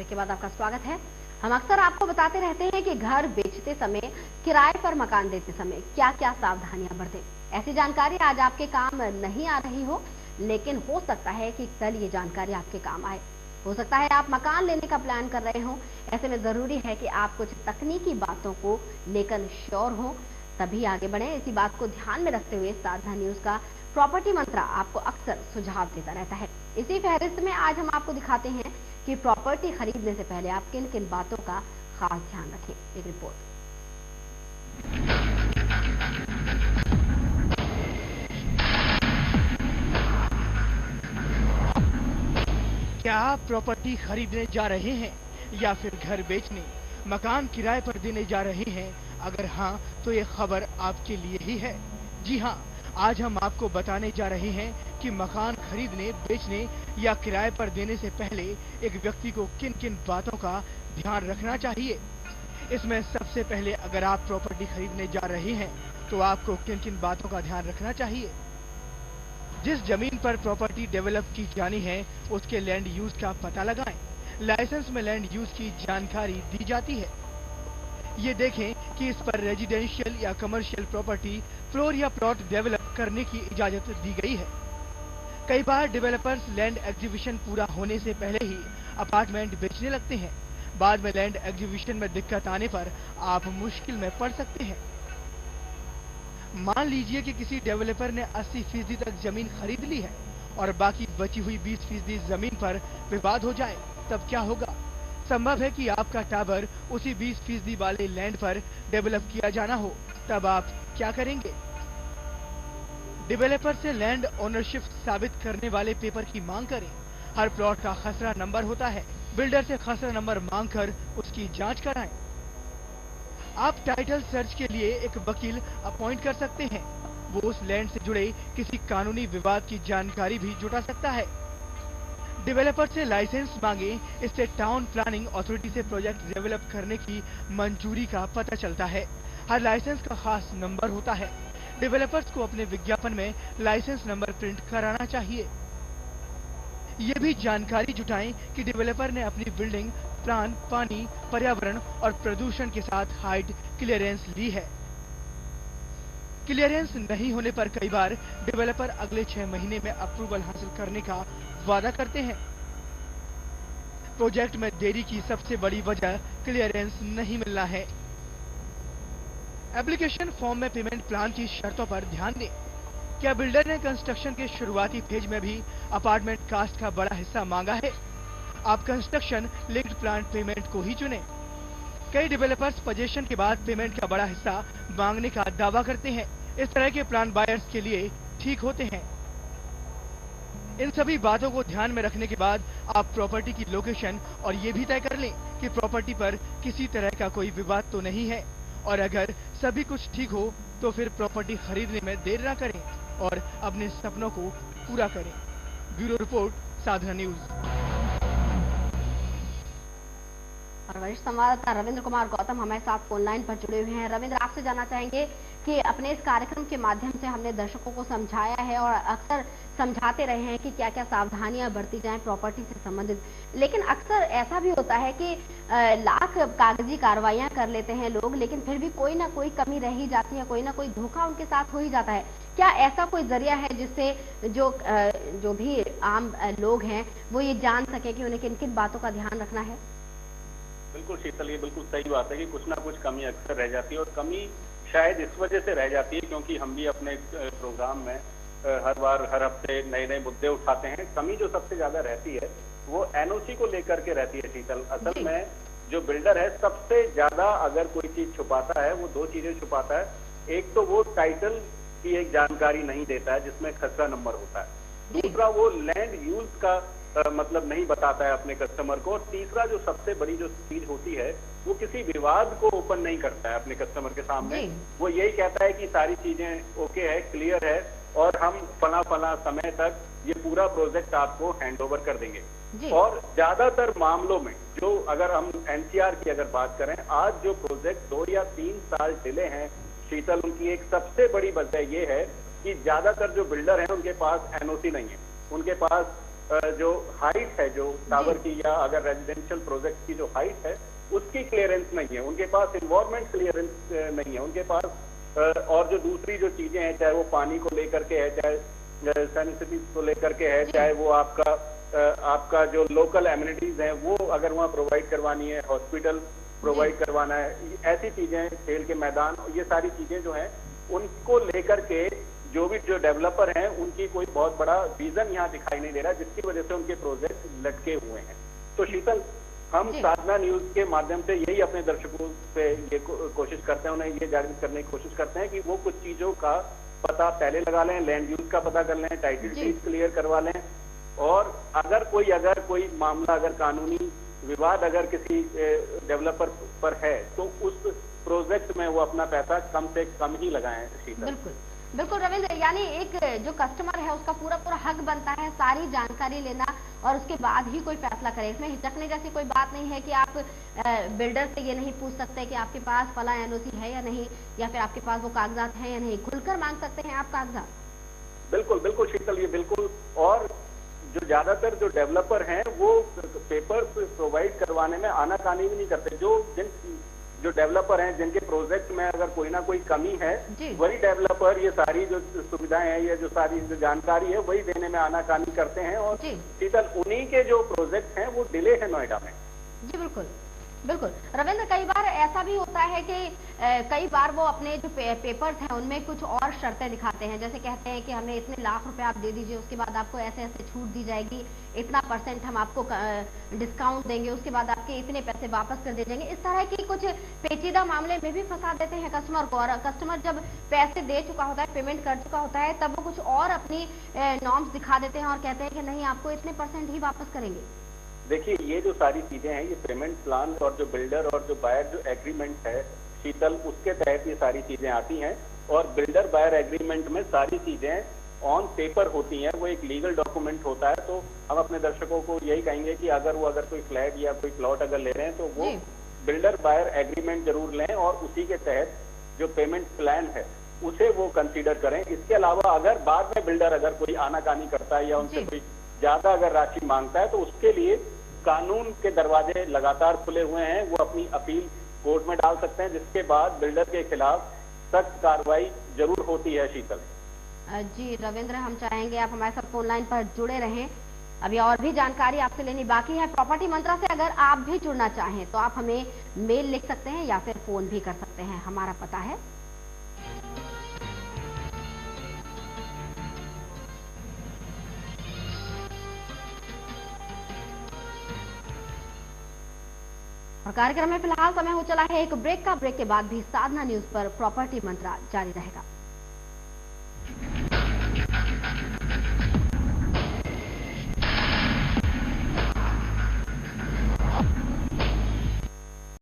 के बाद आपका स्वागत है। हम अक्सर आपको बताते रहते हैं कि घर बेचते समय, किराए पर मकान देते समय क्या क्या सावधानियां बरतें। ऐसी जानकारी आज आपके काम नहीं आ रही हो, लेकिन हो सकता है कि कल ये जानकारी आपके काम आए। हो सकता है आप मकान लेने का प्लान कर रहे हो। ऐसे में जरूरी है कि आप कुछ तकनीकी बातों को लेकर श्योर हो, तभी आगे बढ़े। इसी बात को ध्यान में रखते हुए साधना न्यूज का प्रॉपर्टी मंत्रा आपको अक्सर सुझाव देता रहता है। इसी फहरिस्त में आज हम आपको दिखाते हैं कि प्रॉपर्टी खरीदने से पहले आप किन किन बातों का खास ध्यान रखें। एक रिपोर्ट। क्या आप प्रॉपर्टी खरीदने जा रहे हैं या फिर घर बेचने, मकान किराए पर देने जा रहे हैं? अगर हाँ, तो ये खबर आपके लिए ही है। जी हाँ, आज हम आपको बताने जा रहे हैं कि मकान खरीदने, बेचने या किराए पर देने से पहले एक व्यक्ति को किन किन बातों का ध्यान रखना चाहिए। इसमें सबसे पहले अगर आप प्रॉपर्टी खरीदने जा रहे हैं तो आपको किन किन बातों का ध्यान रखना चाहिए। जिस जमीन पर प्रॉपर्टी डेवलप की जानी है उसके लैंड यूज का पता लगाएं। लाइसेंस में लैंड यूज की जानकारी दी जाती है। ये देखें कि इस पर रेजिडेंशियल या कमर्शियल प्रॉपर्टी, फ्लोर या प्लॉट डेवलप करने की इजाजत दी गई है। कई बार डेवलपर्स लैंड एग्जीबिशन पूरा होने से पहले ही अपार्टमेंट बेचने लगते हैं। बाद में लैंड एग्जीबिशन में दिक्कत आने पर आप मुश्किल में पड़ सकते हैं। मान लीजिए कि किसी डेवलपर ने 80% तक जमीन खरीद ली है और बाकी बची हुई 20% जमीन पर विवाद हो जाए, तब क्या होगा? संभव है कि आपका टावर उसी 20% वाले लैंड पर डेवलप किया जाना हो, तब आप क्या करेंगे? डेवलपर से लैंड ओनरशिप साबित करने वाले पेपर की मांग करें। हर प्लॉट का खसरा नंबर होता है। बिल्डर से खसरा नंबर मांगकर उसकी जांच कराएं। आप टाइटल सर्च के लिए एक वकील अपॉइंट कर सकते हैं। वो उस लैंड से जुड़े किसी कानूनी विवाद की जानकारी भी जुटा सकता है। डेवलपर से लाइसेंस मांगे। इससे टाउन प्लानिंग अथॉरिटी से प्रोजेक्ट डेवलप करने की मंजूरी का पता चलता है। हर लाइसेंस का खास नंबर होता है। डेवलपर्स को अपने विज्ञापन में लाइसेंस नंबर प्रिंट कराना चाहिए। ये भी जानकारी जुटाएं कि डेवलपर ने अपनी बिल्डिंग प्लान, पानी, पर्यावरण और प्रदूषण के साथ हाइट क्लियरेंस ली है। क्लियरेंस नहीं होने पर कई बार डेवलपर अगले 6 महीने में अप्रूवल हासिल करने का वादा करते हैं। प्रोजेक्ट में देरी की सबसे बड़ी वजह क्लियरेंस नहीं मिलना है। एप्लीकेशन फॉर्म में पेमेंट प्लान की शर्तों पर ध्यान दें। क्या बिल्डर ने कंस्ट्रक्शन के शुरुआती फेज में भी अपार्टमेंट कास्ट का बड़ा हिस्सा मांगा है? आप कंस्ट्रक्शन लिंक्ड प्लान पेमेंट को ही चुनें। कई डेवलपर्स पोजीशन के बाद पेमेंट का बड़ा हिस्सा मांगने का दावा करते हैं। इस तरह के प्लान बायर्स के लिए ठीक होते हैं। इन सभी बातों को ध्यान में रखने के बाद आप प्रॉपर्टी की लोकेशन और ये भी तय कर लें कि प्रॉपर्टी पर किसी तरह का कोई विवाद तो नहीं है, और अगर सभी कुछ ठीक हो तो फिर प्रॉपर्टी खरीदने में देर न करें और अपने सपनों को पूरा करें। ब्यूरो रिपोर्ट, साधना न्यूज। और वरिष्ठ संवाददाता रविंद्र कुमार गौतम हमारे साथ फोन लाइन पर जुड़े हुए हैं। रविंद्र, आपसे जानना चाहेंगे कि अपने इस कार्यक्रम के माध्यम से हमने दर्शकों को समझाया है और अक्सर समझाते रहे हैं कि क्या क्या सावधानियां बरती जाएं प्रॉपर्टी से संबंधित, लेकिन अक्सर ऐसा भी होता है कि लाख कागजी कार्रवाइयां कर लेते हैं लोग, लेकिन फिर भी कोई ना कोई कमी रह ही जाती है, कोई ना कोई धोखा उनके साथ हो ही जाता है। क्या ऐसा कोई जरिया है जिससे जो भी आम लोग हैं वो ये जान सके कि उन्हें किन किन बातों का ध्यान रखना है? बिल्कुल शीतल, ये बिल्कुल सही बात है कि कुछ ना कुछ कमी अक्सर रह जाती है, और कमी शायद इस वजह से रह जाती है क्योंकि हम भी अपने प्रोग्राम में हर हफ्ते नए नए मुद्दे उठाते हैं। कमी जो सबसे ज्यादा रहती है वो एनओसी को लेकर के रहती है शीतल। असल में जो बिल्डर है सबसे ज्यादा अगर कोई चीज छुपाता है वो 2 चीजें छुपाता है। एक तो वो टाइटल की एक जानकारी नहीं देता है जिसमें खसरा नंबर होता है। दूसरा वो लैंड यूज का मतलब नहीं बताता है अपने कस्टमर को। और तीसरा जो सबसे बड़ी जो चीज होती है वो किसी विवाद को ओपन नहीं करता है अपने कस्टमर के सामने। वो यही कहता है कि सारी चीजें ओके है, क्लियर है और हम फला समय तक ये पूरा प्रोजेक्ट आपको हैंड ओवर कर देंगे। और ज्यादातर मामलों में जो अगर हम एनसीआर की अगर बात करें, आज जो प्रोजेक्ट 2 या 3 साल डिले हैं शीतल, उनकी एक सबसे बड़ी वजह ये है कि ज्यादातर जो बिल्डर हैं उनके पास एनओसी नहीं है, उनके पास जो हाइट है, जो टावर की या अगर रेजिडेंशियल प्रोजेक्ट की जो हाइट है उसकी क्लियरेंस नहीं है, उनके पास इन्वायरमेंट क्लियरेंस नहीं है, उनके पास और जो दूसरी जो चीजें हैं, चाहे वो पानी को लेकर के है, चाहे सैनिटरी को लेकर के है, चाहे वो आपका जो लोकल एमिनिटीज हैं वो अगर वहाँ प्रोवाइड करवानी है, हॉस्पिटल प्रोवाइड करवाना है, ऐसी चीजें, खेल के मैदान, ये सारी चीजें जो हैं उनको लेकर के जो डेवलपर हैं उनकी कोई बहुत बड़ा रीजन यहाँ दिखाई नहीं दे रहा, जिसकी वजह से उनके प्रोजेक्ट लटके हुए हैं। तो शीतल, हम साधना न्यूज के माध्यम से यही अपने दर्शकों से ये कोशिश करते हैं, उन्हें ये जागरूक करने की कोशिश करते हैं कि वो कुछ चीजों का पता पहले लगा लें, लैंड यूज का पता कर लें, टाइटल डीड क्लियर करवा लें, और अगर कोई मामला, अगर कानूनी विवाद अगर किसी डेवलपर पर है तो उस प्रोजेक्ट में वो अपना पैसा कम से कम ही लगाएं। बिल्कुल बिल्कुल रविंद्र, यानी एक जो कस्टमर है उसका पूरा हक बनता है सारी जानकारी लेना और उसके बाद ही कोई फैसला करे। इसमें हिचकने जैसी कोई बात नहीं है कि आप बिल्डर से ये नहीं पूछ सकते कि आपके पास फला एनओसी है या नहीं, या फिर आपके पास वो कागजात हैं या नहीं, खुलकर मांग सकते हैं आप कागजात। बिल्कुल बिल्कुल शीतल, ये बिल्कुल। और जो ज्यादातर जो डेवलपर हैं वो पेपर प्रोवाइड करवाने में आनाकानी भी नहीं करते। जो डेवलपर हैं जिनके प्रोजेक्ट में अगर कोई ना कोई कमी है, वही डेवलपर ये सारी जो सुविधाएं हैं, ये जो सारी जो जानकारी है वही देने में आनाकानी करते हैं, और शीतल उन्हीं के जो प्रोजेक्ट हैं वो डिले है नोएडा में। जी बिल्कुल बिल्कुल रविंद्र, कई बार ऐसा भी होता है कि कई बार वो अपने जो पेपर्स हैं उनमें कुछ और शर्तें दिखाते हैं, जैसे कहते हैं कि हमें इतने लाख रुपए आप दे दीजिए, उसके बाद आपको ऐसे ऐसे छूट दी जाएगी, इतना % हम आपको डिस्काउंट देंगे, उसके बाद आपके इतने पैसे वापस कर दिए जाएंगे। इस तरह की कुछ पेचीदा मामले में भी फंसा देते हैं कस्टमर को, और कस्टमर जब पैसे दे चुका होता है, पेमेंट कर चुका होता है, तब वो कुछ और अपनी नॉर्म्स दिखा देते हैं और कहते हैं कि नहीं, आपको इतने % ही वापस करेंगे। देखिए, ये जो सारी चीजें हैं, ये पेमेंट प्लान और जो बिल्डर और जो बायर जो एग्रीमेंट है शीतल, उसके तहत ये सारी चीजें आती हैं, और बिल्डर बायर एग्रीमेंट में सारी चीजें ऑन पेपर होती हैं, वो एक लीगल डॉक्यूमेंट होता है। तो हम अपने दर्शकों को यही कहेंगे कि अगर कोई फ्लैट या कोई प्लॉट अगर ले रहे हैं तो वो बिल्डर बायर एग्रीमेंट जरूर लें, और उसी के तहत जो पेमेंट प्लान है उसे वो कंसीडर करें। इसके अलावा अगर बाद में बिल्डर अगर कोई आनाकानी करता है या उनसे कोई ज्यादा अगर राशि मांगता है, तो उसके लिए कानून के दरवाजे लगातार खुले हुए हैं, वो अपनी अपील कोर्ट में डाल सकते हैं, जिसके बाद बिल्डर के खिलाफ सख्त कार्रवाई जरूर होती है। शीतल जी रविंद्र, हम चाहेंगे आप हमारे साथ फोन लाइन पर जुड़े रहें, अभी और भी जानकारी आपसे लेनी बाकी है प्रॉपर्टी मंत्रा से। अगर आप भी जुड़ना चाहें तो आप हमें मेल लिख सकते हैं या फिर फोन भी कर सकते हैं। हमारा पता है और कार्यक्रम में फिलहाल समय हो चला है एक ब्रेक का। ब्रेक के बाद भी साधना न्यूज पर प्रॉपर्टी मंत्रा जारी रहेगा।